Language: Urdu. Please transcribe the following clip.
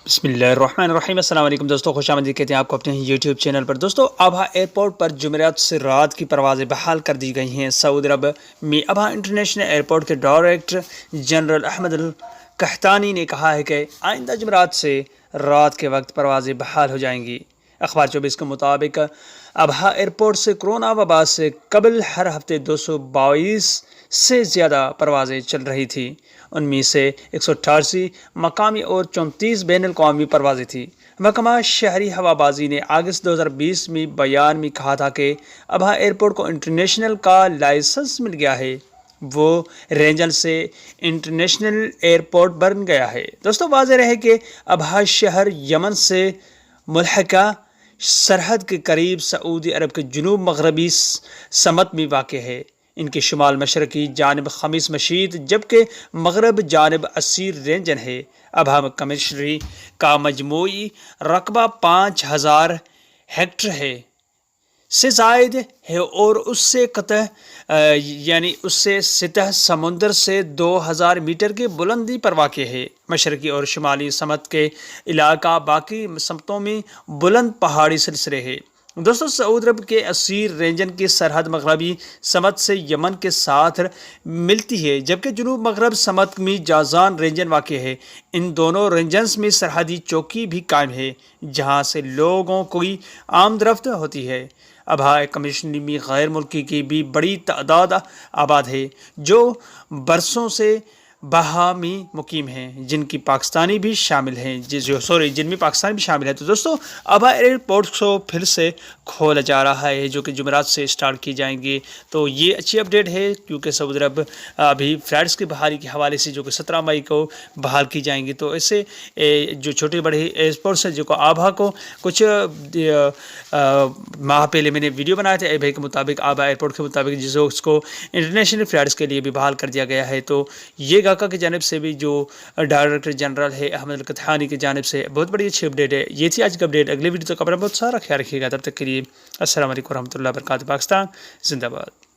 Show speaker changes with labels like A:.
A: بسم اللہ الرحمن الرحیم۔ السلام علیکم دوستو، خوش آمدید کہتے ہیں آپ کو اپنے یوٹیوب چینل پر۔ دوستو، ابہا ایئرپورٹ پر جمعرات سے رات کی پروازیں بحال کر دی گئی ہیں۔ سعودی عرب میں ابہا انٹرنیشنل ایئرپورٹ کے ڈائریکٹر جنرل احمد القحطانی نے کہا ہے کہ آئندہ جمعرات سے رات کے وقت پروازیں بحال ہو جائیں گی۔ اخبار 24 کے مطابق ابہا ایئرپورٹ سے کرونا وبا سے قبل ہر ہفتے 222 سے زیادہ پروازیں چل رہی تھیں۔ ان میں سے 188 مقامی اور 34 بین الاقوامی پروازیں تھیں۔ محکمہ شہری ہوا بازی نے اگست 2020 میں بیان میں کہا تھا کہ ابہا ایئرپورٹ کو انٹرنیشنل کا لائسنس مل گیا ہے، وہ ریجنل سے انٹرنیشنل ایئرپورٹ بن گیا ہے۔ دوستو، واضح رہے کہ ابہا شہر یمن سے ملحقہ سرحد کے قریب سعودی عرب کے جنوب مغربی سمت میں واقع ہے۔ ان کے شمال مشرقی جانب خمیس مشیط جبکہ مغرب جانب اسیر رینجن ہے۔ ابہا کمشنری کا مجموعی رقبہ 5000 ہیکٹر سے زائد ہے اور اس سے سطح سمندر سے 2000 میٹر کی بلندی پر واقع ہے۔ مشرقی اور شمالی سمت کے علاقہ باقی سمتوں میں بلند پہاڑی سلسلے ہیں۔ دوستو، سعودی عرب کے اسیر رینجن کی سرحد مغربی سمت سے یمن کے ساتھ ملتی ہے جبکہ جنوب مغرب سمت میں جازان رینجن واقع ہے۔ ان دونوں رینجنز میں سرحدی چوکی بھی قائم ہے جہاں سے لوگوں کی آمد رفت ہوتی ہے۔ ابہا کمشنری میں غیر ملکی کی بھی بڑی تعداد آباد ہے جو برسوں سے ابہا میں مقیم ہیں، جن میں پاکستانی بھی شامل ہیں۔ تو دوستو، ابہا ایئرپورٹ کو پھر سے کھولا جا رہا ہے جو کہ جمعرات سے سٹارٹ کی جائیں گے۔ تو یہ اچھی اپڈیٹ ہے کیونکہ سعودی عرب ابھی فلائٹس کی بحالی کے حوالے سے جو کہ 17 مئی کو بحال کی جائیں گی، تو اسے جو چھوٹے بڑے ایئرپورٹس ہیں جو کہ ابہا کو کچھ ماہ پہلے میں نے ویڈیو بنایا تھا ابہا کے مطابق، ابہا ایئرپورٹ کے مطابق جس اس کو انٹرنیشنل فلائٹس کے لیے بھی بحال کر دیا گیا ہے۔ تو یہ گاکا کی جانب سے بھی جو ڈائریکٹر جنرل ہے احمد القحطانی کی جانب سے بہت بڑی اچھی اپڈیٹ ہے۔ یہ تھی آج کی اپڈیٹ۔ اگلے ویڈیو تک اپنا بہت سارا خیال رکھیے گا۔ تب تک کے لیے السلام علیکم ورحمۃ اللہ وبرکاتہ۔ پاکستان زندہ باد۔